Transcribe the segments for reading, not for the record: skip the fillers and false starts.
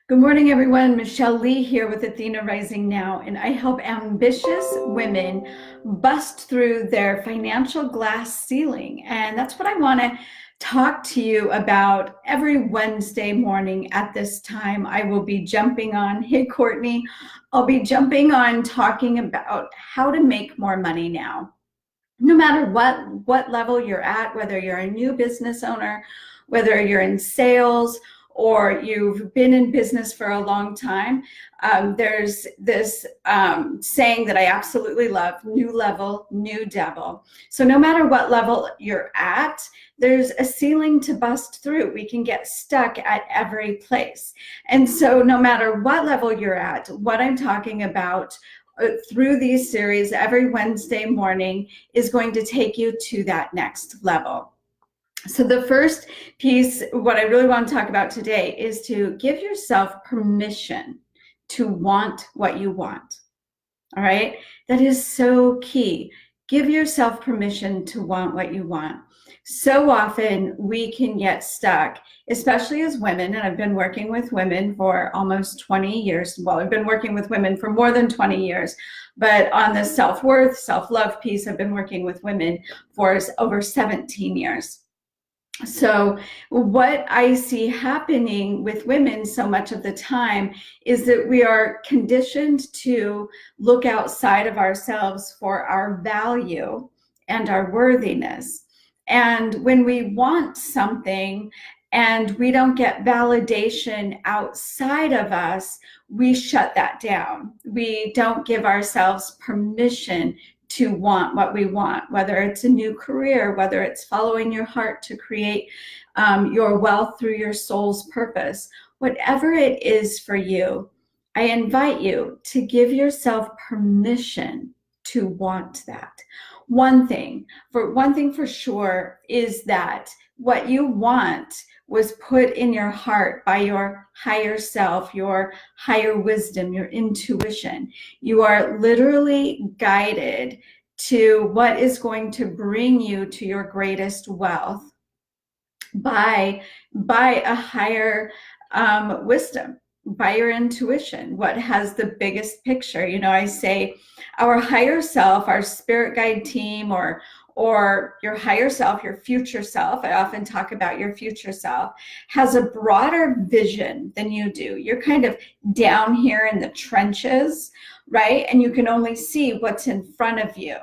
Good morning, everyone. Michelle Lee here with Athena Rising Now, and I help ambitious women bust through their financial glass ceiling. And that's what I want to talk to you about every Wednesday morning at this time. I will be jumping on, hey, Courtney, I'll be jumping on talking about how to make more money now. No matter what level you're at, whether you're a new business owner, whether you're in sales, or you've been in business for a long time, there's this saying that I absolutely love: new level, new devil. So no matter what level you're at, there's a ceiling to bust through. We can get stuck at every place. And so no matter what level you're at, what I'm talking about through these series every Wednesday morning is going to take you to that next level. So the first piece, what I really want to talk about today, is to give yourself permission to want what you want. All right? That is so key. Give yourself permission to want what you want. So often we can get stuck, especially as women, and I've been working with women for almost 20 years. Well, I've been working with women for more than 20 years, but on the self-worth, self-love piece, I've been working with women for over 17 years. So what I see happening with women so much of the time is that we are conditioned to look outside of ourselves for our value and our worthiness. And when we want something and we don't get validation outside of us, we shut that down. We don't give ourselves permission to want what we want, whether it's a new career, whether it's following your heart to create your wealth through your soul's purpose. Whatever it is for you, I invite you to give yourself permission to want that. One thing for sure is that what you want was put in your heart by your higher self, your higher wisdom, your intuition. You are literally guided to what is going to bring you to your greatest wealth by a higher wisdom, by your intuition, what has the biggest picture. You know, I say our higher self, our spirit guide team, or your higher self, your future self, I often talk about your future self, has a broader vision than you do. You're kind of down here in the trenches, right? And you can only see what's in front of you.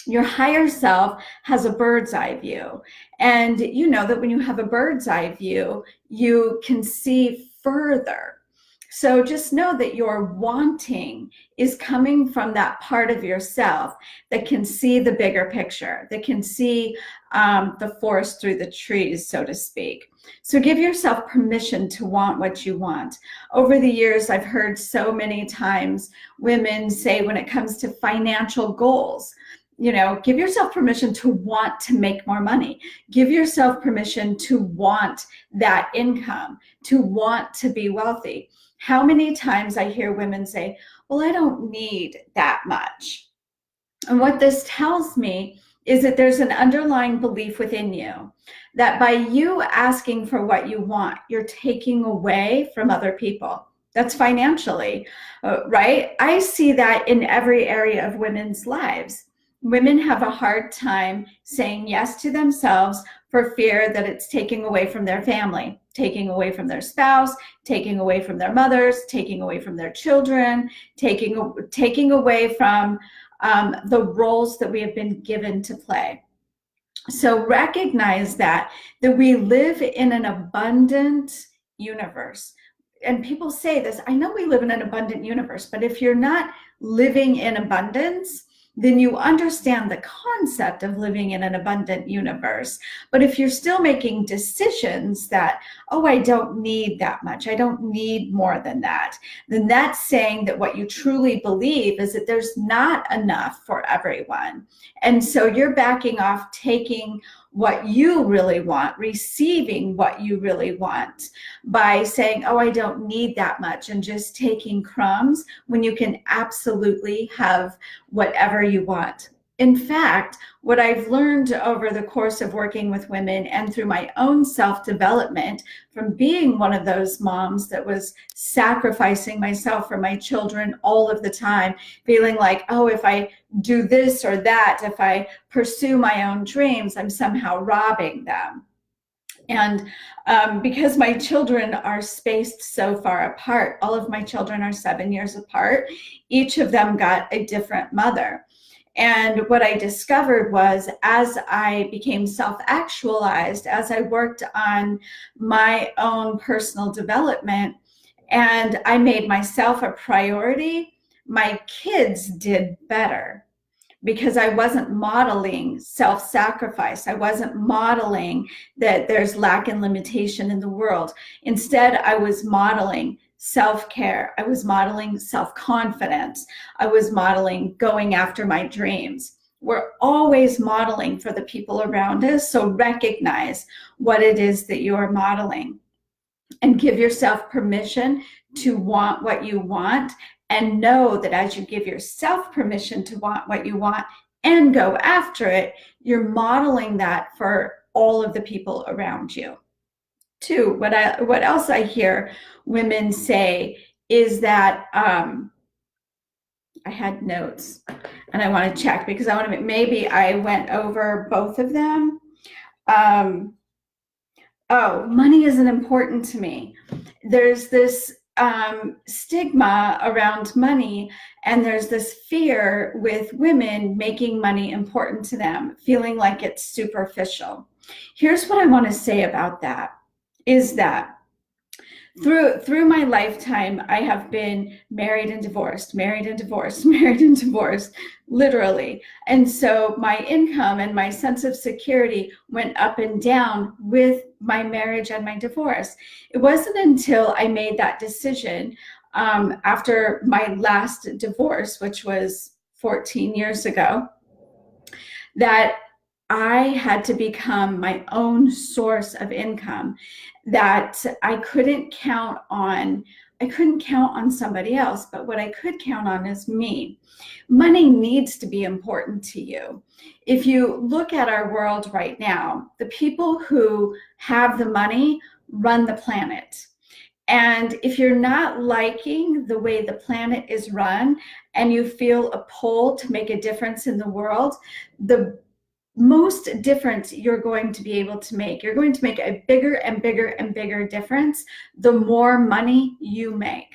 Your higher self has a bird's eye view. And you know that when you have a bird's eye view, you can see further. So just know that your wanting is coming from that part of yourself that can see the bigger picture, that can see the forest through the trees, so to speak. So give yourself permission to want what you want. Over the years, I've heard so many times women say, when it comes to financial goals, you know, give yourself permission to want to make more money. Give yourself permission to want that income, to want to be wealthy. How many times I hear women say, well, I don't need that much. And what this tells me is that there's an underlying belief within you that by you asking for what you want, you're taking away from other people. That's financially, right? I see that in every area of women's lives. Women have a hard time saying yes to themselves for fear that it's taking away from their family, taking away from their spouse, taking away from their mothers, taking away from their children, taking away from the roles that we have been given to play. So recognize that we live in an abundant universe. And people say this, I know we live in an abundant universe, but if you're not living in abundance, then you understand the concept of living in an abundant universe. But if you're still making decisions that, oh, I don't need that much, I don't need more than that, then that's saying that what you truly believe is that there's not enough for everyone. And so you're backing off taking what you really want, receiving what you really want by saying, oh, I don't need that much, and just taking crumbs when you can absolutely have whatever you want. In fact, what I've learned over the course of working with women and through my own self-development from being one of those moms that was sacrificing myself for my children all of the time, feeling like, oh, if I do this or that, if I pursue my own dreams, I'm somehow robbing them. And because my children are spaced so far apart, all of my children are 7 years apart, each of them got a different mother. And what I discovered was, as I became self-actualized, as I worked on my own personal development, and I made myself a priority, my kids did better because I wasn't modeling self-sacrifice. I wasn't modeling that there's lack and limitation in the world. Instead, I was modeling self-care. I was modeling self-confidence. I was modeling going after my dreams. We're always modeling for the people around us, so recognize what it is that you are modeling and give yourself permission to want what you want, and know that as you give yourself permission to want what you want and go after it, you're modeling that for all of the people around you. Two, what else I hear women say is that I had notes and I want to check because I want to, maybe I went over both of them. Oh, money isn't important to me. There's this stigma around money, and there's this fear with women making money important to them, feeling like it's superficial. Here's what I want to say about that, is that through my lifetime, I have been married and divorced, married and divorced, married and divorced, literally. And so my income and my sense of security went up and down with my marriage and my divorce. It wasn't until I made that decision after my last divorce, which was 14 years ago, that I had to become my own source of income, that I couldn't count on somebody else, but what I could count on is me. Money needs to be important to you. If you look at our world right now, the people who have the money run the planet. And if you're not liking the way the planet is run and you feel a pull to make a difference in the world, the most difference you're going to be able to make. You're going to make a bigger and bigger and bigger difference the more money you make,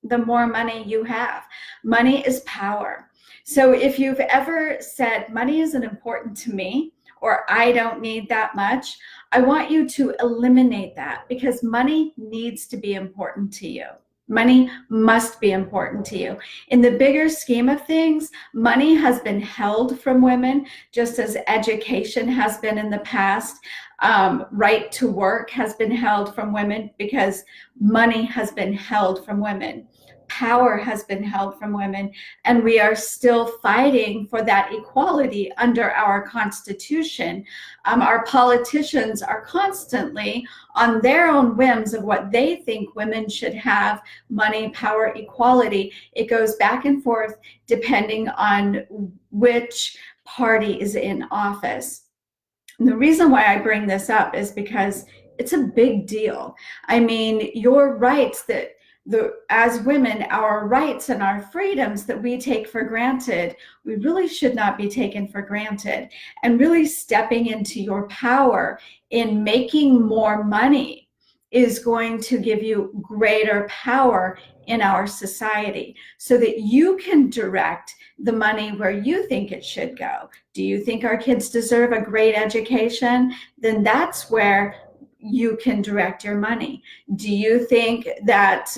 the more money you have. Money is power. So if you've ever said, money isn't important to me, or I don't need that much, I want you to eliminate that, because money needs to be important to you. Money must be important to you. In the bigger scheme of things, money has been held from women, just as education has been in the past. Right to work has been held from women because money has been held from women. Power has been held from women, and we are still fighting for that equality under our Constitution. Our politicians are constantly on their own whims of what they think women should have: money, power, equality. It goes back and forth depending on which party is in office. And the reason why I bring this up is because it's a big deal. I mean, your rights that as women, our rights and our freedoms that we take for granted, we really should not be taken for granted. And really stepping into your power in making more money is going to give you greater power in our society so that you can direct the money where you think it should go. Do you think our kids deserve a great education? Then that's where you can direct your money. Do you think that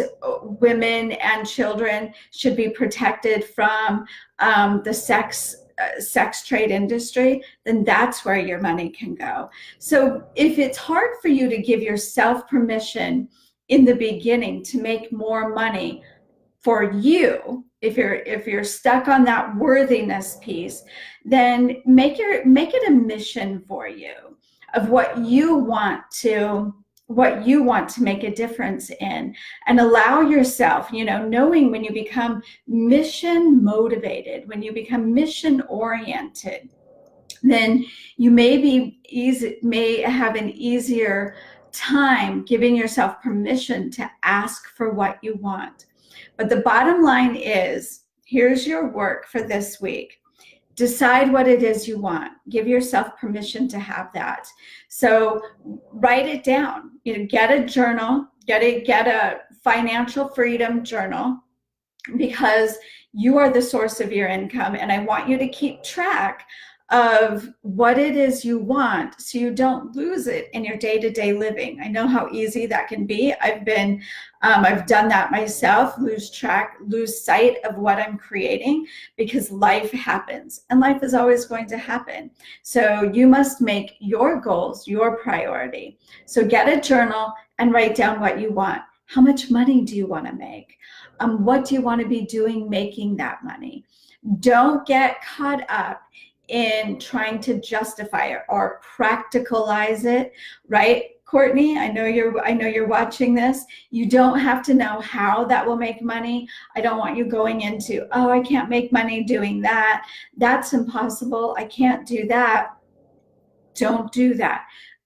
women and children should be protected from the sex trade industry? Then that's where your money can go. So if it's hard for you to give yourself permission in the beginning to make more money for you, if you're stuck on that worthiness piece, then make it a mission for you of what you want to what you want to make a difference in, and allow yourself, knowing when you become mission motivated, when you become mission oriented, then you may have an easier time giving yourself permission to ask for what you want. But the bottom line is, here's your work for this week. Decide what it is you want. Give yourself permission to have that. So write it down. Get a journal, get a financial freedom journal, because you are the source of your income. And I want you to keep track of what it is you want so you don't lose it in your day-to-day living. I know how easy that can be. I've done that myself, lose sight of what I'm creating, because life happens, and life is always going to happen. So you must make your goals your priority. So get a journal and write down what you want. How much money do you want to make? What do you want to be doing making that money? Don't get caught up in trying to justify it or practicalize it, right? Courtney, I know you're watching this. You don't have to know how that will make money. I don't want you going into, oh, I can't make money doing that. That's impossible. I can't do that. Don't do that.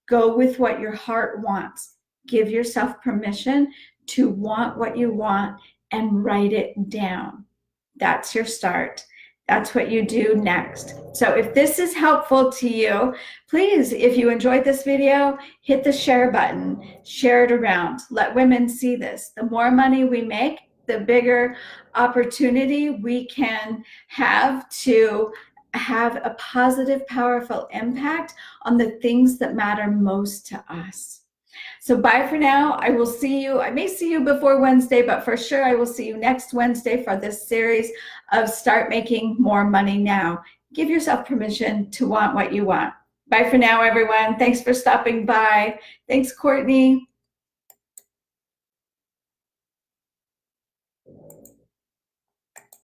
Go with what your heart wants. Give yourself permission to want what you want and write it down. That's your start. That's what you do next. So if this is helpful to you, please, if you enjoyed this video, hit the share button, share it around, let women see this. The more money we make, the bigger opportunity we can have to have a positive, powerful impact on the things that matter most to us. So bye for now. I will see you. I may see you before Wednesday, but for sure I will see you next Wednesday for this series of Start Making More Money Now. Give yourself permission to want what you want. Bye for now, everyone. Thanks for stopping by. Thanks, Courtney.